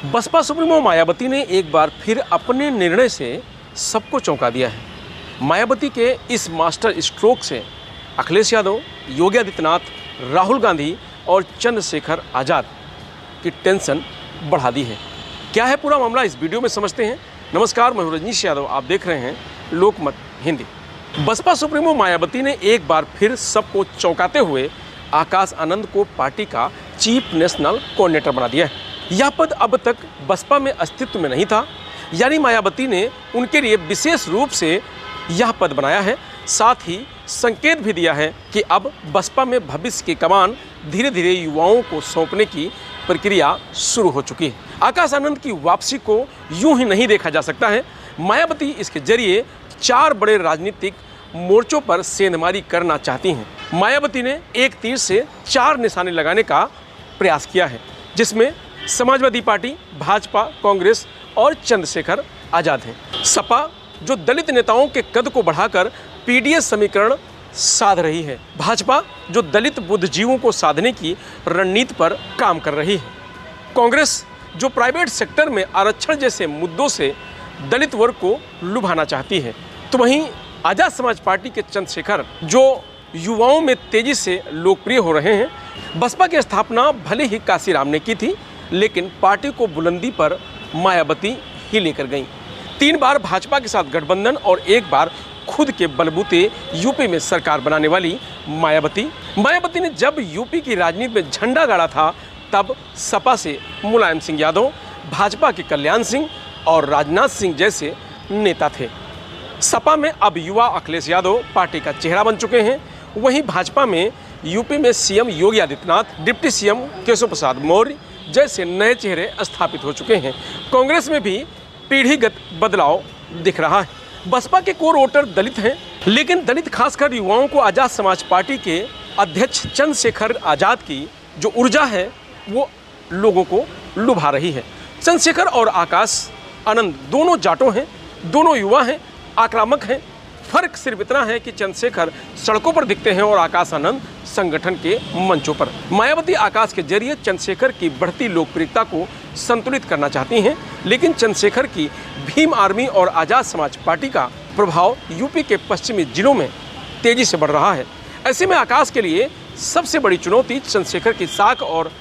Baspa supremo Mayawati ने एक बार फिर अपने निर्णय से सबको चौंका दिया है। मायावती के इस मास्टर स्ट्रोक से अखिलेश यादव, योगी आदित्यनाथ, राहुल गांधी और चंद्रशेखर आज़ाद की टेंशन बढ़ा दी है। क्या है पूरा मामला, इस वीडियो में समझते हैं। नमस्कार, मैं रजनीश यादव, आप देख रहे हैं लोकमत हिंदी। बसपा सुप्रीमो मायावती ने एक बार फिर सबको चौंकाते हुए आकाश आनंद को पार्टी का चीफ नेशनल कोऑर्डिनेटर बना दिया है। यह पद अब तक बसपा में अस्तित्व में नहीं था, यानी मायावती ने उनके लिए विशेष रूप से यह पद बनाया है। साथ ही संकेत भी दिया है कि अब बसपा में भविष्य की कमान धीरे धीरे युवाओं को सौंपने की प्रक्रिया शुरू हो चुकी है। आकाश आनंद की वापसी को यूं ही नहीं देखा जा सकता है। मायावती इसके जरिए 4 बड़े राजनीतिक मोर्चों पर सेंधमारी करना चाहती हैं। मायावती ने एक तीर से 4 निशाने लगाने का प्रयास किया है, जिसमें समाजवादी पार्टी, भाजपा, कांग्रेस और चंद्रशेखर आज़ाद हैं। सपा जो दलित नेताओं के कद को बढ़ाकर पीडीएस समीकरण साध रही है। भाजपा जो दलित बुद्धिजीवों को साधने की रणनीति पर काम कर रही है। कांग्रेस जो प्राइवेट सेक्टर में आरक्षण जैसे मुद्दों से दलित वर्ग को लुभाना चाहती है। तो वहीं आज़ाद समाज पार्टी के चंद्रशेखर जो युवाओं में तेजी से लोकप्रिय हो रहे हैं। बसपा की स्थापना भले ही काशीराम ने की थी, लेकिन पार्टी को बुलंदी पर मायावती ही लेकर गईं। 3 बार भाजपा के साथ गठबंधन और 1 बार खुद के बलबूते यूपी में सरकार बनाने वाली मायावती ने जब यूपी की राजनीति में झंडा गाड़ा था, तब सपा से मुलायम सिंह यादव, भाजपा के कल्याण सिंह और राजनाथ सिंह जैसे नेता थे। सपा में अब युवा अखिलेश यादव पार्टी का चेहरा बन चुके हैं। वहीं भाजपा में यूपी में CM Yogi Adityanath, deputy CM Keshav Prasad Maurya जैसे नए चेहरे स्थापित हो चुके हैं। कांग्रेस में भी पीढ़ीगत बदलाव दिख रहा है। बसपा के कोर वोटर दलित हैं, लेकिन दलित खासकर युवाओं को आज़ाद समाज पार्टी के अध्यक्ष चंद्रशेखर आज़ाद की जो ऊर्जा है वो लोगों को लुभा रही है। चंद्रशेखर और आकाश आनंद दोनों जाटों हैं, दोनों युवा हैं, आक्रामक हैं। फर्क सिर्फ इतना है कि चंद्रशेखर सड़कों पर दिखते हैं और आकाश आनंद संगठन के मंचों पर। मायावती आकाश के जरिए चंद्रशेखर की बढ़ती लोकप्रियता को संतुलित करना चाहती हैं, लेकिन चंद्रशेखर की भीम आर्मी और आज़ाद समाज पार्टी का प्रभाव यूपी के पश्चिमी जिलों में तेजी से बढ़ रहा है। ऐसे में आकाश के लिए सबसे बड़ी चुनौती चंद्रशेखर की साख और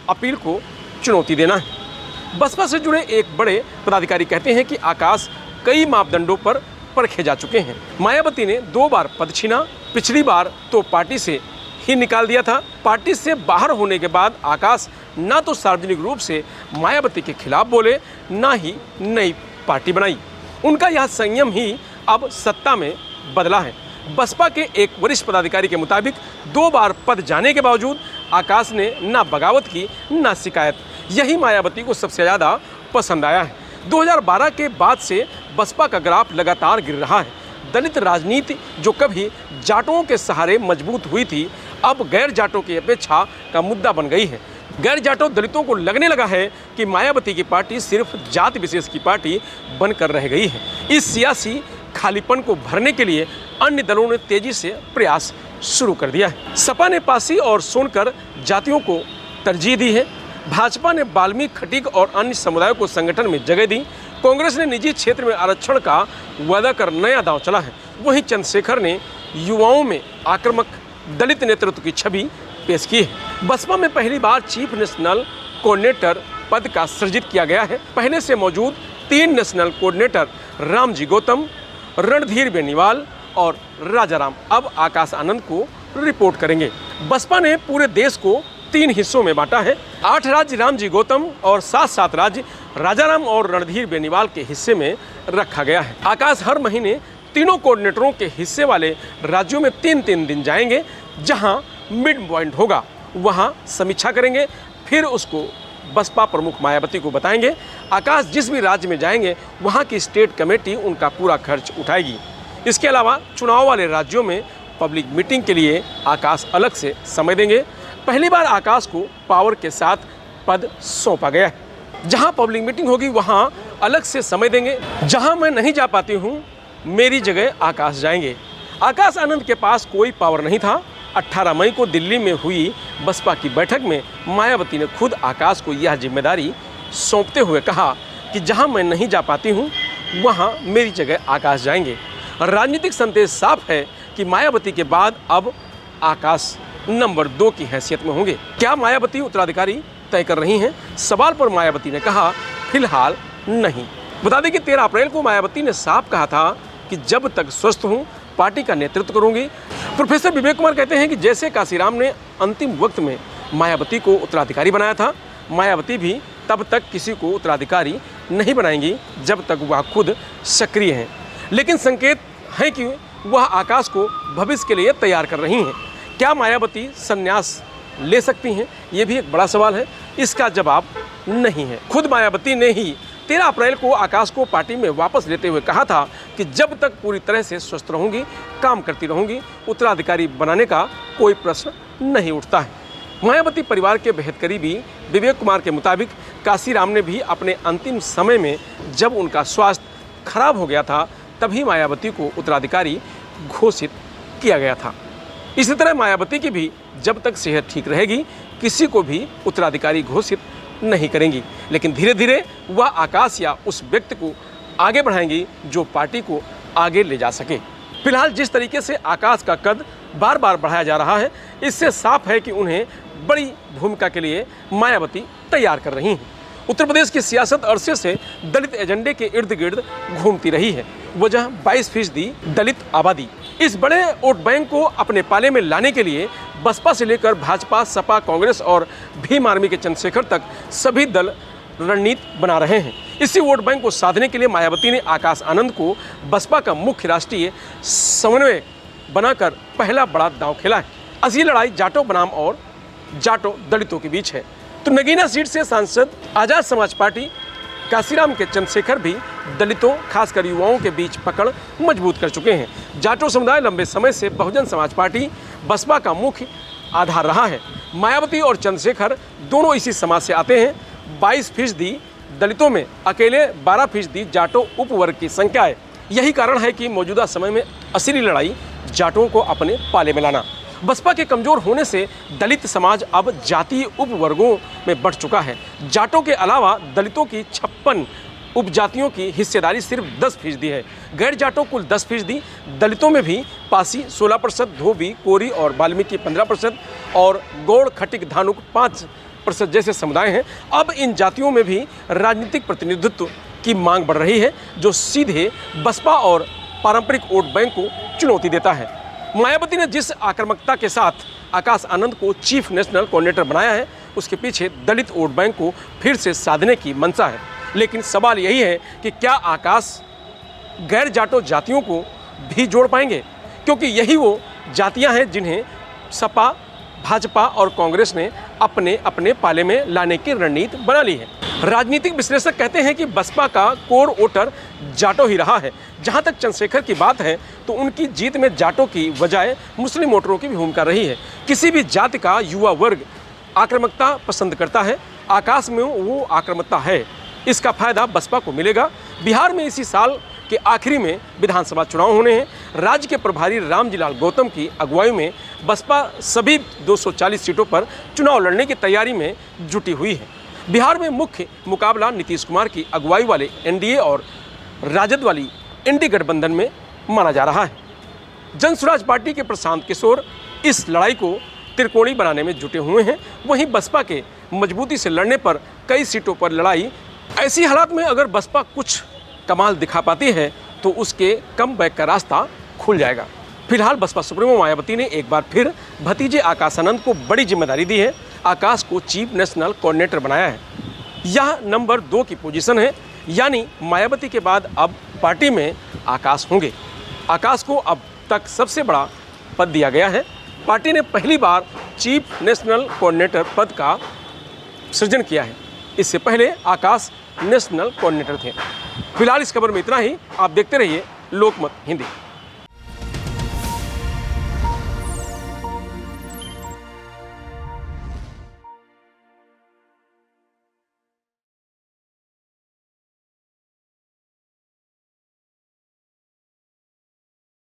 अपील को चुनौती देना है। बसपा से जुड़े एक बड़े पदाधिकारी कहते हैं कि आकाश कई मापदंडों पर परखे जा चुके हैं। मायावती ने 2 बार पद छीना, पिछली बार तो पार्टी से ही निकाल दिया था। पार्टी से बाहर होने के बाद आकाश ना तो सार्वजनिक रूप से मायावती के खिलाफ बोले, ना ही नई पार्टी बनाई। उनका यह संयम ही अब सत्ता में बदला है। बसपा के एक वरिष्ठ पदाधिकारी के मुताबिक 2 बार पद जाने के बावजूद आकाश ने ना बगावत की, ना शिकायत। यही मायावती को सबसे ज़्यादा पसंद आया है। 2012 के बाद से बसपा का ग्राफ लगातार गिर रहा है। दलित राजनीति जो कभी जाटों के सहारे मजबूत हुई थी, अब गैर जाटों की अपेक्षा का मुद्दा बन गई है। गैर जाटों दलितों को लगने लगा है कि मायावती की पार्टी सिर्फ जाति विशेष की पार्टी बनकर रह गई है। इस सियासी खालीपन को भरने के लिए अन्य दलों ने तेजी से प्रयास शुरू कर दिया है। सपा ने पासी और सोनकर जातियों को तरजीह दी है। भाजपा ने वाल्मीकि, खटीक और अन्य समुदायों को संगठन में जगह दी। कांग्रेस ने निजी क्षेत्र में आरक्षण का वादा कर नया दांव चला है। वहीं चंद्रशेखर ने युवाओं में आक्रामक दलित नेतृत्व की छवि पेश की है। बसपा में पहली बार चीफ नेशनल कोऑर्डिनेटर पद का सृजित किया गया है। पहले से मौजूद 3 नेशनल कोऑर्डिनेटर रामजी गौतम, रणधीर बेनीवाल और राजाराम अब आकाश आनंद को रिपोर्ट करेंगे। बसपा ने पूरे देश को 3 हिस्सों में बांटा है। 8 राज्य रामजी गौतम और 7 राज्य राजाराम और रणधीर बेनीवाल के हिस्से में रखा गया है। आकाश हर महीने तीनों कोऑर्डिनेटरों के हिस्से वाले राज्यों में 3-3 दिन जाएंगे। जहां मिड पॉइंट होगा वहां समीक्षा करेंगे, फिर उसको बसपा प्रमुख मायावती को बताएंगे। आकाश जिस भी राज्य में जाएंगे वहां की स्टेट कमेटी उनका पूरा खर्च उठाएगी। इसके अलावा चुनाव वाले राज्यों में पब्लिक मीटिंग के लिए आकाश अलग से समय देंगे। पहली बार आकाश को पावर के साथ पद सौंपा गया है। जहां पब्लिक मीटिंग होगी वहां अलग से समय देंगे। जहां मैं नहीं जा पाती हूं, मेरी जगह आकाश जाएंगे। आकाश आनंद के पास कोई पावर नहीं था। 18 मई को दिल्ली में हुई बसपा की बैठक में मायावती ने खुद आकाश को यह जिम्मेदारी सौंपते हुए कहा कि जहां मैं नहीं जा पाती हूं वहां मेरी जगह आकाश जाएंगे। राजनीतिक संदेश साफ है कि मायावती के बाद अब आकाश नंबर 2 की हैसियत में होंगे। क्या मायावती उत्तराधिकारी तय कर रही हैं? सवाल पर मायावती ने कहा फिलहाल नहीं। बता दें कि 13 अप्रैल को मायावती ने साफ कहा था कि जब तक स्वस्थ हूं पार्टी का नेतृत्व करूंगी। प्रोफेसर विवेक कुमार कहते हैं कि जैसे काशीराम ने अंतिम वक्त में मायावती को उत्तराधिकारी बनाया था, मायावती भी तब तक किसी को उत्तराधिकारी नहीं बनाएंगी जब तक वह खुद सक्रिय हैं। लेकिन संकेत है कि वह आकाश को भविष्य के लिए तैयार कर रही हैं। क्या मायावती संन्यास ले सकती हैं? ये भी एक बड़ा सवाल है। इसका जवाब नहीं है। खुद मायावती ने ही 13 अप्रैल को आकाश को पार्टी में वापस लेते हुए कहा था कि जब तक पूरी तरह से स्वस्थ रहूंगी, काम करती रहूंगी, उत्तराधिकारी बनाने का कोई प्रश्न नहीं उठता है। मायावती परिवार के बेहद करीबी विवेक कुमार के मुताबिक काशीराम ने भी अपने अंतिम समय में जब उनका स्वास्थ्य खराब हो गया था तभी मायावती को उत्तराधिकारी घोषित किया गया था। इसी तरह मायावती की भी जब तक सेहत ठीक रहेगी किसी को भी उत्तराधिकारी घोषित नहीं करेंगी, लेकिन धीरे धीरे वह आकाश या उस व्यक्ति को आगे बढ़ाएंगी जो पार्टी को आगे ले जा सके। फिलहाल जिस तरीके से आकाश का कद बार बार बढ़ाया जा रहा है, इससे साफ है कि उन्हें बड़ी भूमिका के लिए मायावती तैयार कर रही हैं। उत्तर प्रदेश की सियासत अरसे से दलित एजेंडे के इर्द गिर्द घूमती रही है। वजह 22% दलित आबादी। इस बड़े वोट बैंक को अपने पाले में लाने के लिए बसपा से लेकर भाजपा, सपा, कांग्रेस और भीम आर्मी के चंद्रशेखर तक सभी दल रणनीति बना रहे हैं। इसी वोट बैंक को साधने के लिए मायावती ने आकाश आनंद को बसपा का मुख्य राष्ट्रीय समन्वय बनाकर पहला बड़ा दांव खेला है। असली लड़ाई जाटो बनाम और जाटो दलितों के बीच है। तो नगीना सीट से सांसद आजाद समाज पार्टी काशीराम के चंद्रशेखर भी दलितों खासकर युवाओं के बीच पकड़ मजबूत कर चुके हैं। जाटो समुदाय लंबे समय से बहुजन समाज पार्टी बसपा का मुख्य आधार रहा है। मायावती और चंद्रशेखर दोनों इसी समाज से आते हैं। 22% दलितों में अकेले 12% जाटो उपवर्ग की संख्या है। यही कारण है कि मौजूदा समय में असली लड़ाई जाटों को अपने पाले में लाना। बसपा के कमजोर होने से दलित समाज अब जातीय उपवर्गों में बढ़ चुका है। जाटों के अलावा दलितों की 56 उपजातियों की हिस्सेदारी सिर्फ 10% है। गैर जाटों कुल 10%, दलितों में भी पासी 16%, धोबी, कोरी और वाल्मीकि 15% और गौड़, खटिक, धानुक 5% जैसे समुदाय हैं। अब इन जातियों में भी राजनीतिक प्रतिनिधित्व की मांग बढ़ रही है जो सीधे बसपा और पारंपरिक वोट बैंक को चुनौती देता है। मायावती ने जिस आक्रामकता के साथ आकाश आनंद को चीफ नेशनल कोऑर्डिनेटर बनाया है उसके पीछे दलित वोट बैंक को फिर से साधने की मंशा है। लेकिन सवाल यही है कि क्या आकाश गैर जाटो जातियों को भी जोड़ पाएंगे, क्योंकि यही वो जातियां हैं जिन्हें सपा, भाजपा और कांग्रेस ने अपने अपने पाले में लाने की रणनीति बना ली है। राजनीतिक विश्लेषक कहते हैं कि बसपा का कोर वोटर जाटो ही रहा है। जहां तक चंद्रशेखर की बात है तो उनकी जीत में जाटों की बजाय मुस्लिम वोटरों की भी भूमिका रही है। किसी भी जाति का युवा वर्ग आक्रामकता पसंद करता है। आकाश में वो आक्रामकता है, इसका फायदा बसपा को मिलेगा। बिहार में इसी साल के आखिरी में विधानसभा चुनाव होने हैं। राज्य के प्रभारी रामजीलाल गौतम की अगुवाई में बसपा सभी 240 सीटों पर चुनाव लड़ने की तैयारी में जुटी हुई है। बिहार में मुख्य मुकाबला नीतीश कुमार की अगुवाई वाले एनडीए और राजद वाली इंडी गठबंधन में माना जा रहा है। जन स्वराज पार्टी के प्रशांत किशोर इस लड़ाई को त्रिकोणीय बनाने में जुटे हुए हैं। वहीं बसपा के मजबूती से लड़ने पर कई सीटों पर लड़ाई। ऐसी हालात में अगर बसपा कुछ कमाल दिखा पाती है तो उसके कम बैक का रास्ता खुल जाएगा। फिलहाल बसपा सुप्रीमो मायावती ने एक बार फिर भतीजे आकाश आनंद को बड़ी जिम्मेदारी दी है। आकाश को चीफ नेशनल कोऑर्डिनेटर बनाया है। यह नंबर 2 की पोजीशन है, यानी मायावती के बाद अब पार्टी में आकाश होंगे। आकाश को अब तक सबसे बड़ा पद दिया गया है। पार्टी ने पहली बार चीफ नेशनल कोऑर्डिनेटर पद का सृजन किया है। इससे पहले आकाश नेशनल कोऑर्डिनेटर थे। फिलहाल इस खबर में इतना ही। आप देखते रहिए लोकमत हिंदी।